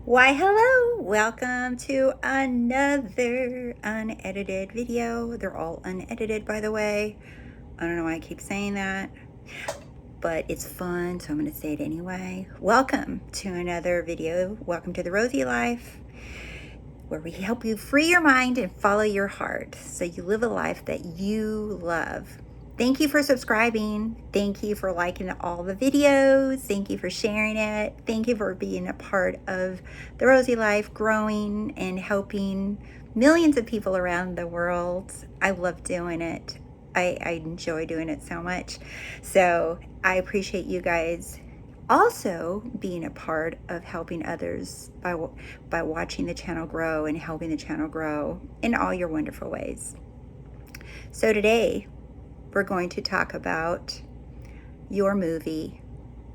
Why, hello! Welcome to another unedited video. They're all unedited, by the way. I don't know why I keep saying that, but it's fun, so I'm going to say it anyway. Welcome to another video. Welcome to The Rosey Life, where we help you free your mind and follow your heart so you live a life that you love. Thank you for subscribing. Thank you for liking all the videos. Thank you for sharing it. Thank you for being a part of The Rosey Life, growing and helping millions of people around the world. I love doing it. I enjoy doing it so much. So I appreciate you guys also being a part of helping others by watching the channel grow and helping the channel grow in all your wonderful ways. So today, we're going to talk about your movie.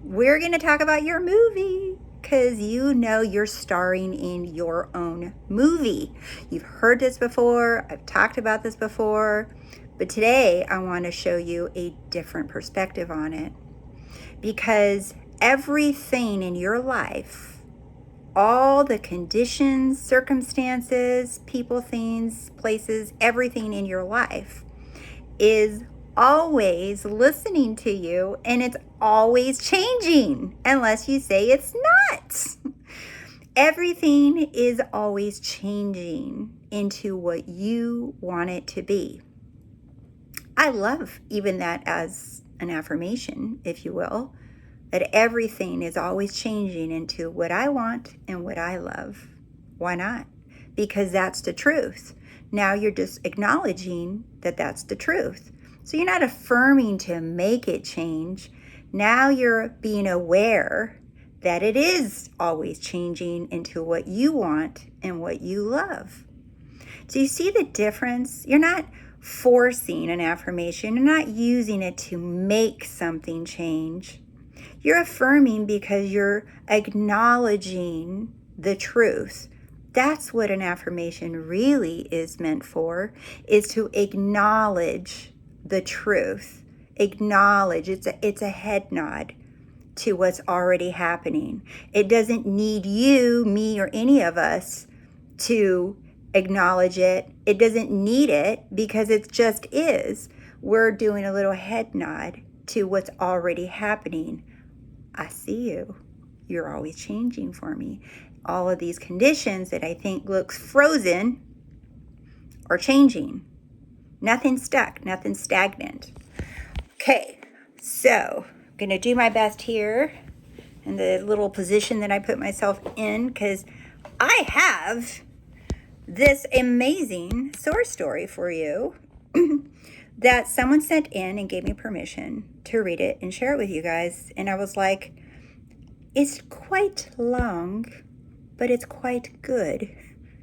We're going to talk about your movie because you know you're starring in your own movie. You've heard this before. I've talked about this before. But today I want to show you a different perspective on it, because everything in your life, all the conditions, circumstances, people, things, places, everything in your life is always listening to you, and it's always changing unless you say it's not. Everything is always changing into what you want it to be. I love even that as an affirmation, if you will, that everything is always changing into what I want and what I love. Why not? Because that's the truth. Now you're just acknowledging that that's the truth. So you're not affirming to make it change. Now you're being aware that it is always changing into what you want and what you love. Do you see the difference? You're not forcing an affirmation. You're not using it to make something change. You're affirming because you're acknowledging the truth. That's what an affirmation really is meant for, is to acknowledge the truth. Acknowledge. It's a head nod to what's already happening. It doesn't need you, me, or any of us to acknowledge it. It doesn't need it because it just is. We're doing a little head nod to what's already happening. I see you. You're always changing for me. All of these conditions that I think looks frozen are changing. Nothing stuck, nothing stagnant. Okay, so I'm going to do my best here in the little position that I put myself in, because I have this amazing source story for you that someone sent in and gave me permission to read it and share it with you guys. And I was like, it's quite long, but it's quite good,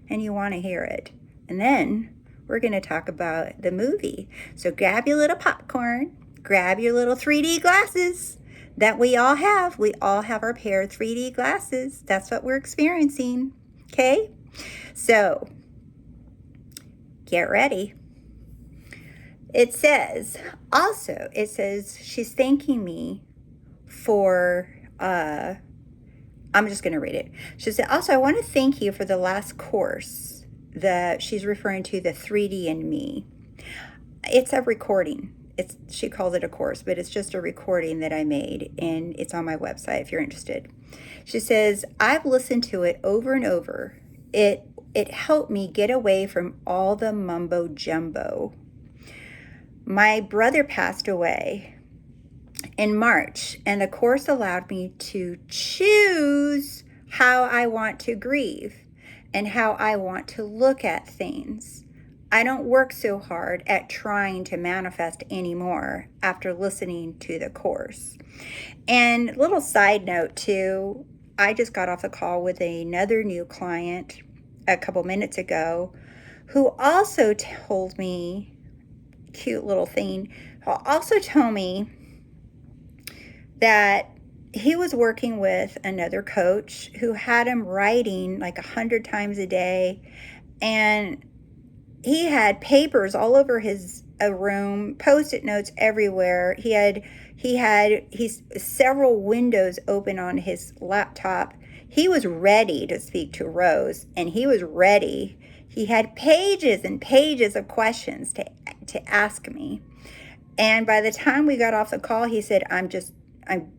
and you want to hear it. And then we're going to talk about the movie. So grab your little popcorn, grab your little 3D glasses that we all have. We all have our pair of 3D glasses. That's what we're experiencing. Okay? So get ready. It says she's thanking me for, I'm just going to read it. She said, also, I want to thank you for the last course that she's referring to, the 3D and Me. It's a recording. She calls it a course, but it's just a recording that I made, and it's on my website if you're interested. She says, I've listened to it over and over. It helped me get away from all the mumbo jumbo. My brother passed away in March, and the course allowed me to choose how I want to grieve and how I want to look at things. I don't work so hard at trying to manifest anymore after listening to the course. And little side note too, I just got off a call with another new client a couple minutes ago who also told me, cute little thing, also told me that he was working with another coach who had him writing like 100 times a day, and he had papers all over his room, Post-it notes everywhere. He's several windows open on his laptop. He was ready to speak to Rose, and he was ready. He had pages and pages of questions to ask me. And by the time we got off the call, he said, I'm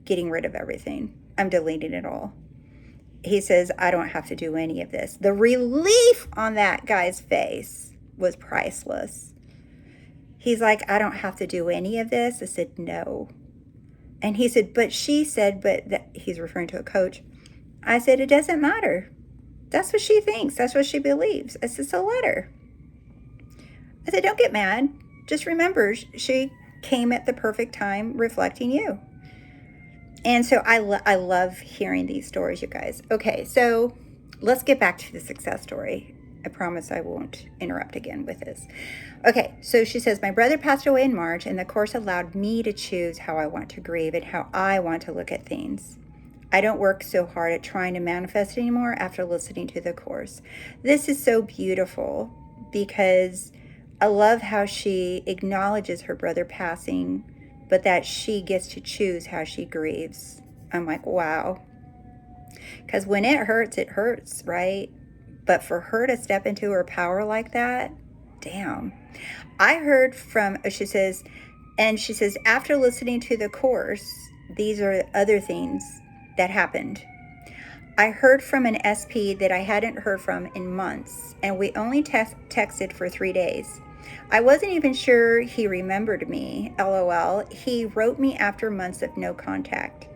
getting rid of everything. I'm deleting it all. He says, I don't have to do any of this. The relief on that guy's face was priceless. He's like, I don't have to do any of this. I said, no. And he said, but she said, he's referring to a coach. I said, it doesn't matter. That's what she thinks. That's what she believes. I said, so let her. I said, don't get mad. Just remember, she came at the perfect time reflecting you. And so I love hearing these stories, you guys. Okay, so let's get back to the success story. I promise I won't interrupt again with this. Okay, so she says, my brother passed away in March, and the course allowed me to choose how I want to grieve and how I want to look at things. I don't work so hard at trying to manifest anymore after listening to the course. This is so beautiful because I love how she acknowledges her brother passing, but that she gets to choose how she grieves. I'm like, wow. Because when it hurts, right? But for her to step into her power like that, damn. I heard from, she says, after listening to the course, these are other things that happened. I heard from an SP that I hadn't heard from in months, and we only texted for 3 days. I wasn't even sure he remembered me, LOL. He wrote me after months of no contact.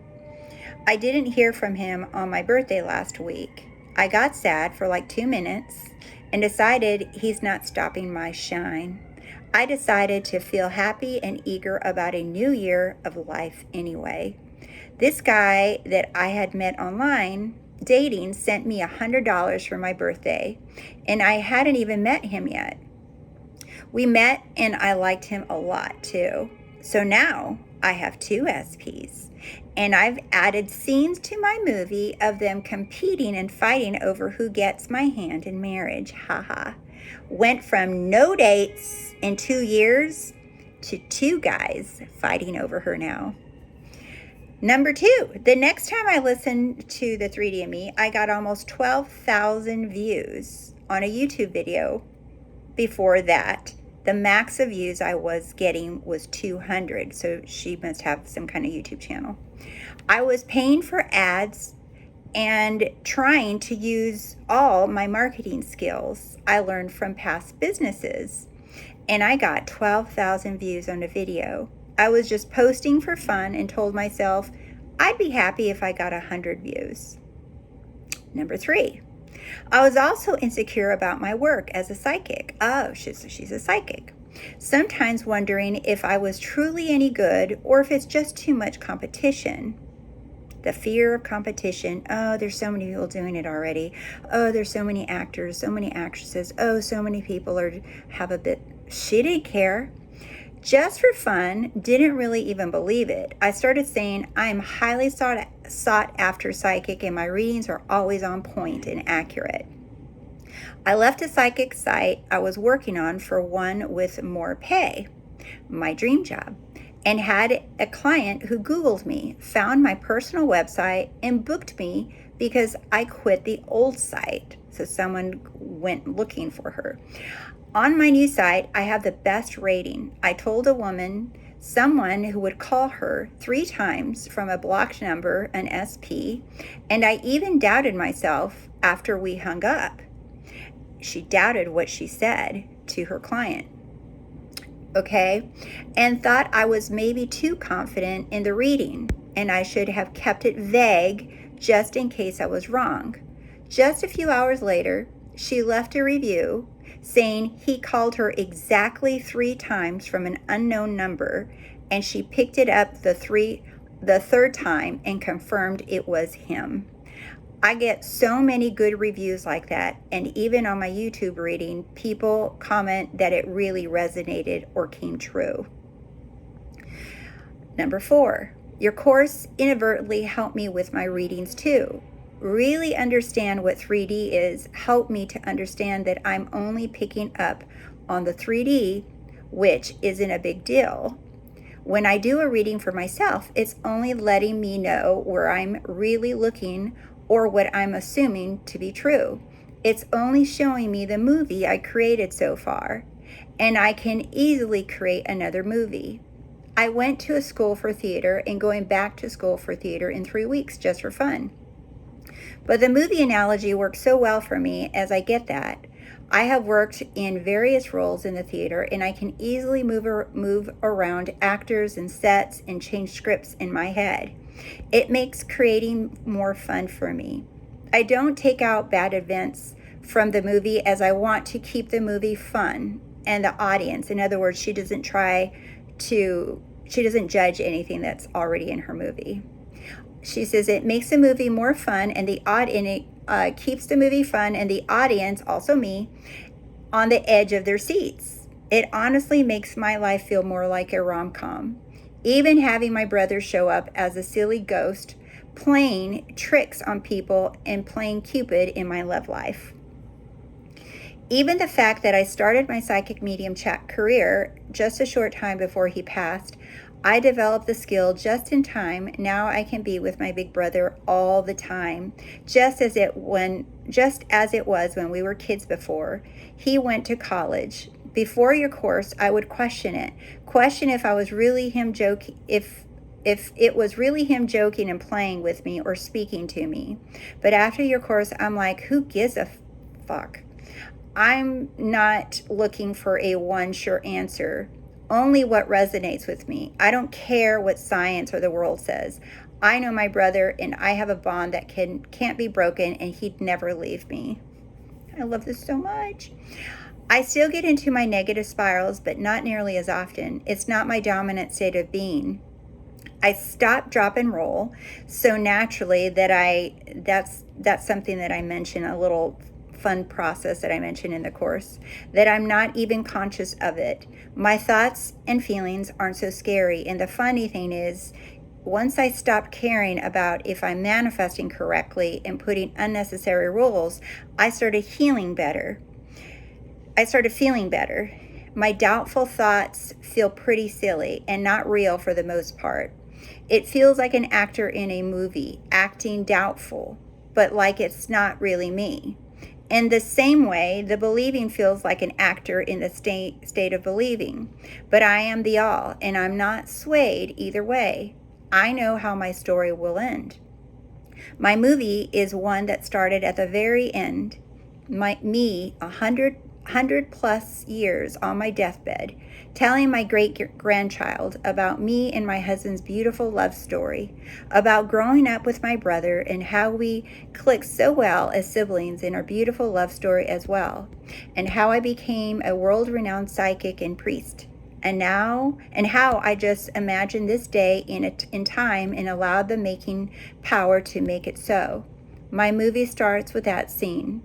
I didn't hear from him on my birthday last week. I got sad for like 2 minutes and decided he's not stopping my shine. I decided to feel happy and eager about a new year of life anyway. This guy that I had met online dating sent me $100 for my birthday, and I hadn't even met him yet. We met and I liked him a lot too. So now I have 2 SPs, and I've added scenes to my movie of them competing and fighting over who gets my hand in marriage. Haha. Went from no dates in 2 years to 2 guys fighting over her now. Number 2, the next time I listened to the 3D of Me, I got almost 12,000 views on a YouTube video. Before that, the max of views I was getting was 200, so she must have some kind of YouTube channel. I was paying for ads and trying to use all my marketing skills I learned from past businesses, and I got 12,000 views on a video. I was just posting for fun and told myself I'd be happy if I got 100 views. Number 3, I was also insecure about my work as a psychic. Oh, she's a psychic. Sometimes wondering if I was truly any good or if it's just too much competition. The fear of competition. Oh, there's so many people doing it already. Oh, there's so many actors, so many actresses. Oh, so many people have a bit. She didn't care. Just for fun, didn't really even believe it. I started saying I'm highly sought after psychic and my readings are always on point and accurate. I left a psychic site I was working on for one with more pay, my dream job, and had a client who Googled me, found my personal website, and booked me because I quit the old site. So someone went looking for her. On my new site, I have the best rating. I told a woman, someone who would call her 3 times from a blocked number, an SP, and I even doubted myself after we hung up. She doubted what she said to her client, okay, and thought I was maybe too confident in the reading, and I should have kept it vague just in case I was wrong. Just a few hours later, she left a review saying he called her exactly 3 times from an unknown number, and she picked it up the 3rd time and confirmed it was him. I get so many good reviews like that, and even on my YouTube reading, people comment that it really resonated or came true. Number 4, your course inadvertently helped me with my readings too. Really understand what 3D is helped me to understand that I'm only picking up on the 3D, which isn't a big deal. When I do a reading for myself, it's only letting me know where I'm really looking or what I'm assuming to be true. It's only showing me the movie I created so far, and I can easily create another movie. I went to a school for theater and going back to school for theater in 3 weeks just for fun. But the movie analogy works so well for me as I get that. I have worked in various roles in the theater, and I can easily move around actors and sets and change scripts in my head. It makes creating more fun for me. I don't take out bad events from the movie as I want to keep the movie fun and the audience. In other words, she doesn't judge anything that's already in her movie. She says it makes the movie more fun and it keeps the movie fun and the audience, also me, on the edge of their seats. It honestly makes my life feel more like a rom-com. Even having my brother show up as a silly ghost, playing tricks on people and playing Cupid in my love life. Even the fact that I started my psychic medium chat career just a short time before he passed, I developed the skill just in time. Now I can be with my big brother all the time, just as it was when we were kids before he went to college. Before your course, I would question it. Question if I was really him joking, if it was really him joking and playing with me or speaking to me. But after your course, I'm like, who gives a fuck? I'm not looking for a one sure answer, only what resonates with me. I don't care what science or the world says. I know my brother and I have a bond that can't be broken, and he'd never leave me. I love this so much. I still get into my negative spirals, but not nearly as often. It's not my dominant state of being. I stop, drop, and roll so naturally that's something that I mention, a little fun process that I mentioned in the course, that I'm not even conscious of it. My thoughts and feelings aren't so scary. And the funny thing is, once I stopped caring about if I'm manifesting correctly and putting unnecessary rules, I started feeling better. My doubtful thoughts feel pretty silly and not real for the most part. It feels like an actor in a movie, acting doubtful, but like it's not really me. In the same way, the believing feels like an actor in the state of believing. But I am the all, and I'm not swayed either way. I know how my story will end. My movie is one that started at the very end. Me, 100 plus years on my deathbed, telling my great-grandchild about me and my husband's beautiful love story, about growing up with my brother and how we clicked so well as siblings in our beautiful love story as well, and how I became a world-renowned psychic and priest, and how I just imagined this day in time and allowed the making power to make it so. My movie starts with that scene.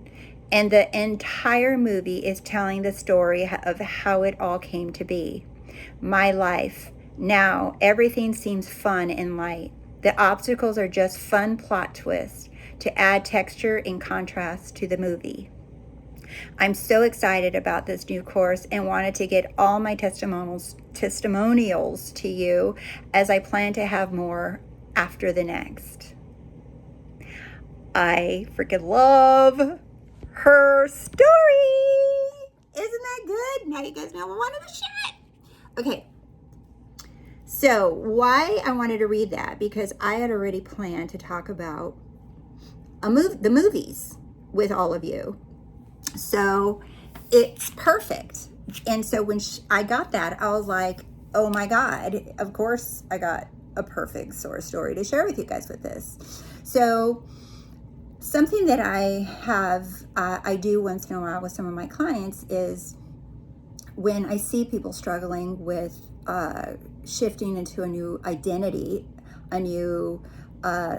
And the entire movie is telling the story of how it all came to be. My life. Now, everything seems fun and light. The obstacles are just fun plot twists to add texture and contrast to the movie. I'm so excited about this new course and wanted to get all my testimonials to you, as I plan to have more after the next. I freaking love her story. Isn't that good? Now you guys know I wanted to share it. Okay. So why I wanted to read that, because I had already planned to talk about the movies with all of you. So it's perfect. And so when I got that, I was like, oh my God, of course I got a perfect source story to share with you guys with this. So something that I do once in a while with some of my clients is when I see people struggling with shifting into a new identity, a new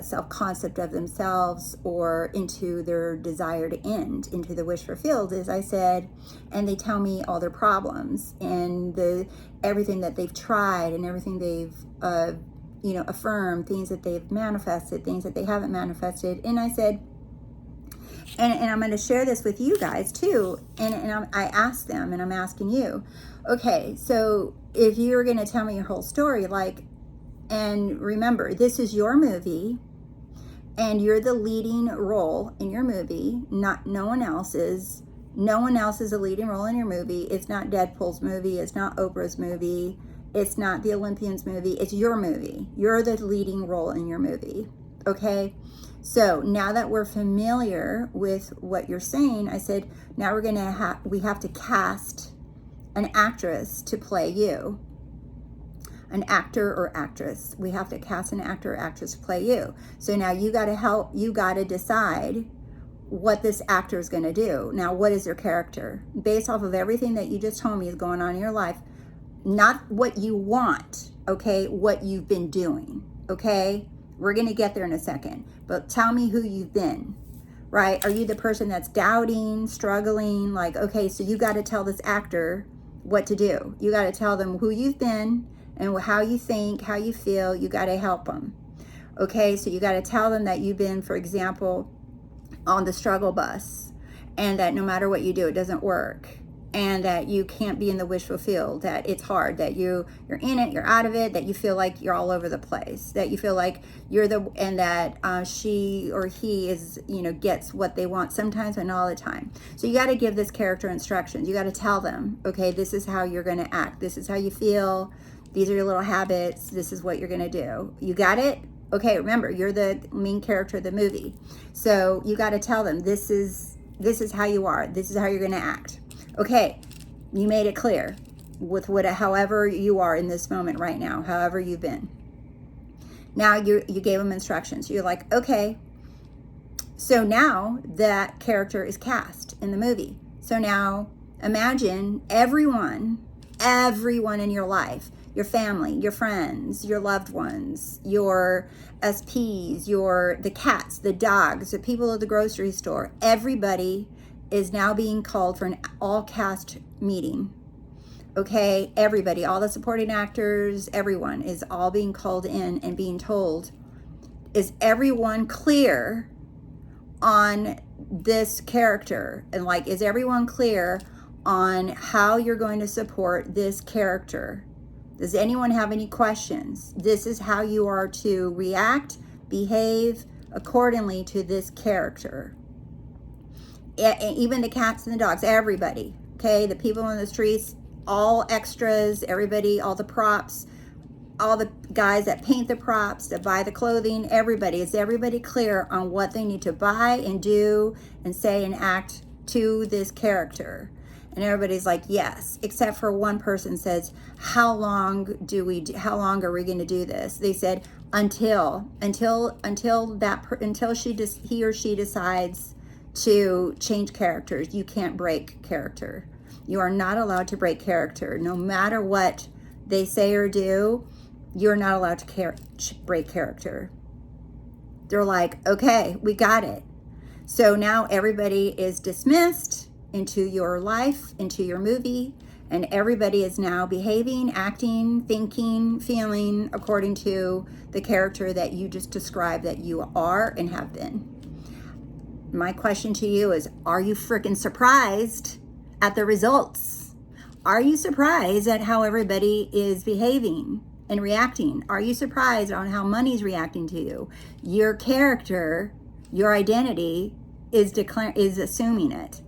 self-concept of themselves, or into their desired end, into the wish fulfilled, as I said, and they tell me all their problems and everything that they've tried and everything they've affirmed, things that they've manifested, things that they haven't manifested. And I said, and I'm going to share this with you guys too. And I asked them, and I'm asking you, okay, so if you're going to tell me your whole story, and remember, this is your movie, and you're the leading role in your movie, not no one else is. No one else is a leading role in your movie. It's not Deadpool's movie. It's not Oprah's movie. It's not the Olympians movie. It's your movie. You're the leading role in your movie. Okay? So now that we're familiar with what you're saying, I said, now we have to cast an actress to play you. An actor or actress. We have to cast an actor or actress to play you. So now you got to decide what this actor is going to do. Now, what is their character? Based off of everything that you just told me is going on in your life, not what you want, okay? What you've been doing, okay? We're going to get there in a second, but tell me who you've been, right? Are you the person that's doubting, struggling? Like, okay, so you got to tell this actor what to do. You got to tell them who you've been and how you think, how you feel. You got to help them, okay? So you got to tell them that you've been, for example, on the struggle bus, and that no matter what you do, it doesn't work, and that you can't be in the wish fulfilled, that it's hard, that you're in it, you're out of it, that you feel like you're all over the place, that you feel like and that she or he is, gets what they want sometimes, but not all the time. So you got to give this character instructions. You got to tell them, okay, this is how you're going to act. This is how you feel. These are your little habits. This is what you're going to do. You got it? Okay, remember, you're the main character of the movie. So you got to tell them, this is how you are. This is how you're going to act. Okay, you made it clear with however you are in this moment right now, however you've been. Now you gave them instructions. You're like, okay, so now that character is cast in the movie. So now imagine everyone in your life, your family, your friends, your loved ones, your SPs, the cats, the dogs, the people at the grocery store, everybody is now being called for an all-cast meeting. Okay, everybody, all the supporting actors, everyone is all being called in and being told, is everyone clear on this character? And like, is everyone clear on how you're going to support this character? Does anyone have any questions? This is how you are to react, behave accordingly to this character. Even the cats and the dogs, everybody, okay? The people on the streets, all extras, everybody, all the props, all the guys that paint the props, that buy the clothing, everybody. Is everybody clear on what they need to buy and do and say and act to this character? And everybody's like, yes, except for one person says, how long are we going to do this? They said, until he or she decides to change characters. You can't break character. You are not allowed to break character. No matter what they say or do, you're not allowed to break character. They're like, okay, we got it. So now everybody is dismissed into your life, into your movie, and everybody is now behaving, acting, thinking, feeling according to the character that you just described that you are and have been. My question to you is, are you freaking surprised at the results? Are you surprised at how everybody is behaving and reacting? Are you surprised on how money's reacting to you? Your character, your identity is assuming it.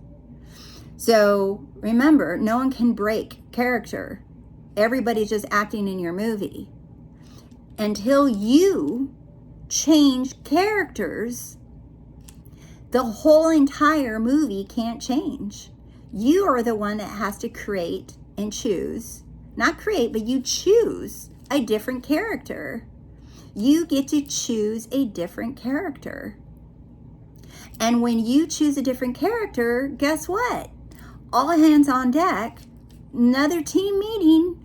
So remember, no one can break character. Everybody's just acting in your movie. Until you change characters, the whole entire movie can't change. You are the one that has to create and choose. Not create, but you choose a different character. You get to choose a different character. And when you choose a different character, guess what? All hands on deck, another team meeting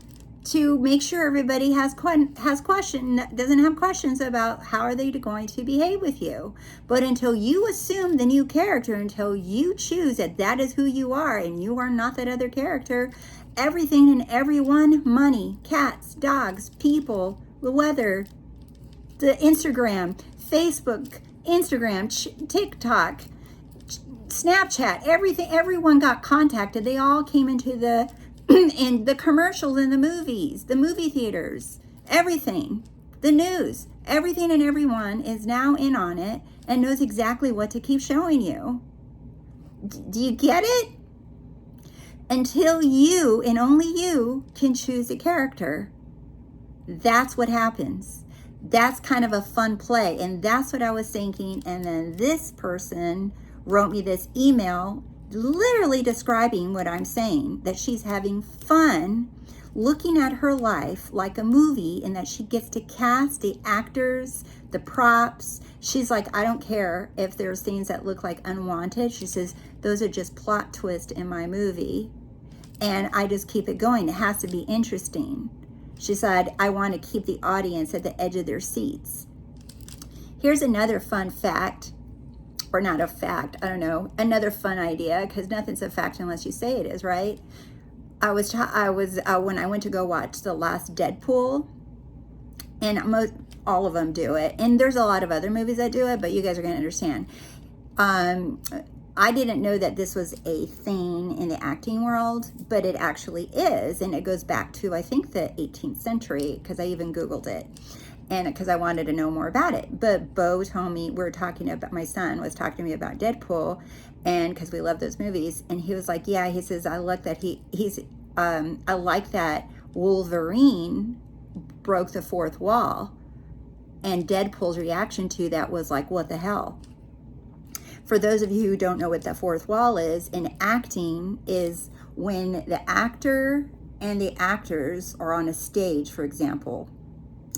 to make sure everybody doesn't have questions about how are they going to behave with you. But until you assume the new character, until you choose that is who you are and you are not that other character, everything and everyone, money, cats, dogs, people, the weather, the Facebook, TikTok, Snapchat, everyone got contacted. They all came into in the commercials in the movies, the movie theaters, everything. The news, everything and everyone is now in on it and knows exactly what to keep showing you. Do you get it? Until you and only you can choose a character, that's what happens. That's kind of a fun play. And that's what I was thinking. And then this person wrote me this email literally describing what I'm saying, that she's having fun looking at her life like a movie, and that she gets to cast the actors, the props. She's like, I don't care if there's things that look like unwanted. She says, those are just plot twists in my movie. And I just keep it going. It has to be interesting. She said, I want to keep the audience at the edge of their seats. Here's another fun fact, or not a fact, I don't know, another fun idea, because nothing's a fact unless you say it is, right? I was when I went to go watch the last Deadpool, and all of them do it, and there's a lot of other movies that do it, but you guys are going to understand. I didn't know that this was a thing in the acting world, but it actually is, and it goes back to, I think, the 18th century, because I even Googled it, and because I wanted to know more about it. But Bo told me, my son was talking to me about Deadpool, and because we love those movies, and he was like, yeah, he says, I like that I like that Wolverine broke the fourth wall, and Deadpool's reaction to that was like, what the hell? For those of you who don't know what the fourth wall is, in acting is when the actor and the actors are on a stage, for example.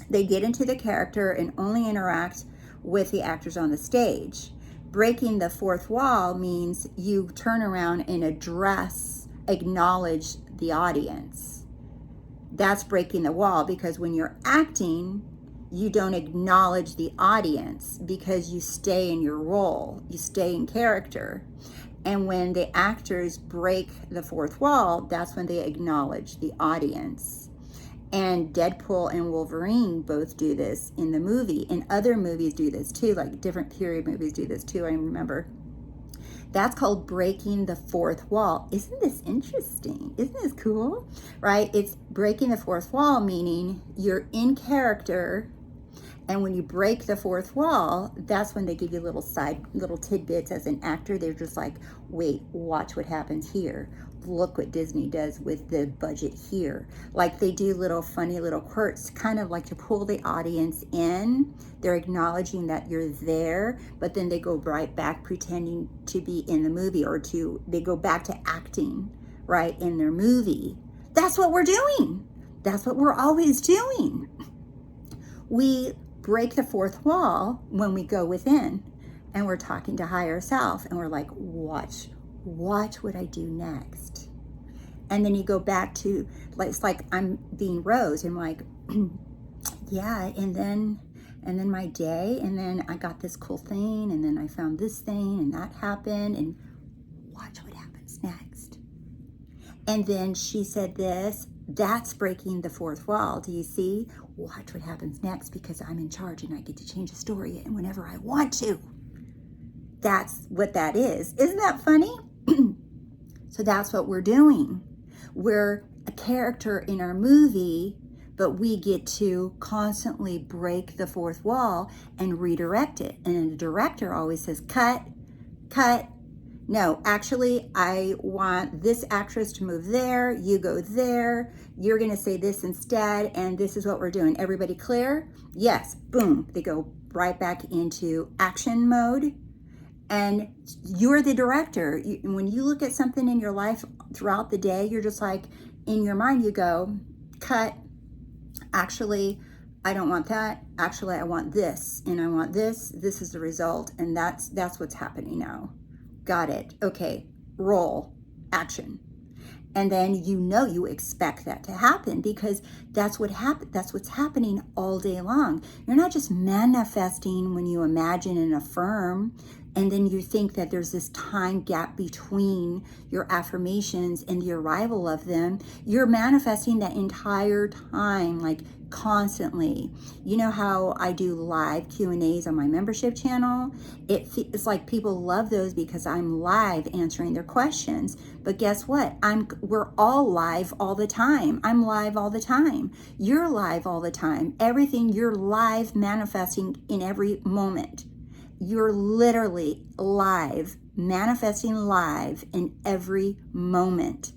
They get into the character and only interact with the actors on the stage. Breaking the fourth wall means you turn around and acknowledge the audience. That's breaking the wall, because when you're acting, you don't acknowledge the audience because you stay in your role, you stay in character. And when the actors break the fourth wall, that's when they acknowledge the audience. And Deadpool and Wolverine both do this in the movie, and other movies do this too, like different period movies do this too, I remember. That's called breaking the fourth wall. Isn't this interesting? Isn't this cool? Right? It's breaking the fourth wall, meaning you're in character, and when you break the fourth wall, that's when they give you little tidbits as an actor. They're just like, wait, watch what happens here. Look what Disney does with the budget here. Like, they do little funny little quirks, kind of like to pull the audience in. They're acknowledging that you're there, but then they go right back pretending to be in the movie, or they go back to acting, right, in their movie. That's what we're doing. That's what we're always doing. We break the fourth wall when we go within and we're talking to higher self, and we're like, watch what I do next. And then you go back to, like, it's like I'm being Rose, and I'm like, yeah, and then my day, and then I got this cool thing, and then I found this thing, and that happened, and watch what happens next. And then she said this. That's breaking the fourth wall. Do you see? Watch what happens next, because I'm in charge and I get to change the story and whenever I want to. That's what that is. Isn't that funny? So that's what we're doing. We're a character in our movie, but we get to constantly break the fourth wall and redirect it. And the director always says, cut. No, actually, I want this actress to move there. You go there. You're going to say this instead. And this is what we're doing. Everybody clear? Yes. Boom. They go right back into action mode. And you're the director. When you look at something in your life throughout the day, you're just like, in your mind, you go, cut. Actually, I don't want that. Actually, I want this. And I want this. This is the result. And that's what's happening now. Got it. Okay. Roll. Action. And then you expect that to happen, because that's what's happening all day long. You're not just manifesting when you imagine and affirm, and then you think that there's this time gap between your affirmations and the arrival of them. You're manifesting that entire time, like constantly. You know how I do live Q&As on my membership channel? It's like people love those because I'm live answering their questions. But guess what? We're all live all the time. I'm live all the time. You're live all the time. Everything, you're live manifesting in every moment. You're literally live, manifesting live in every moment.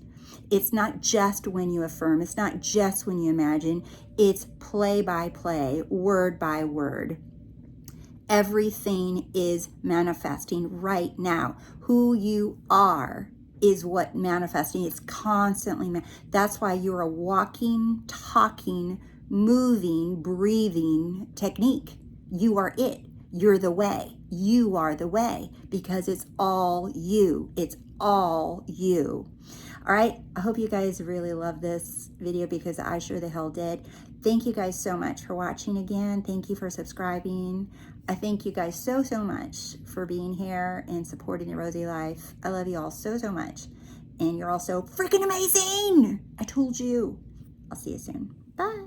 It's not just when you affirm, it's not just when you imagine, it's play by play, word by word. Everything is manifesting right now. Who you are is what manifesting. It's constantly, that's why you're a walking, talking, moving, breathing technique. You are it. You're the way. You are the way because it's all you. It's all you. All right. I hope you guys really love this video because I sure the hell did. Thank you guys so much for watching again. Thank you for subscribing. I thank you guys so much for being here and supporting the Rosey Life. I love you all so much. And you're all so freaking amazing. I told you. I'll see you soon. Bye.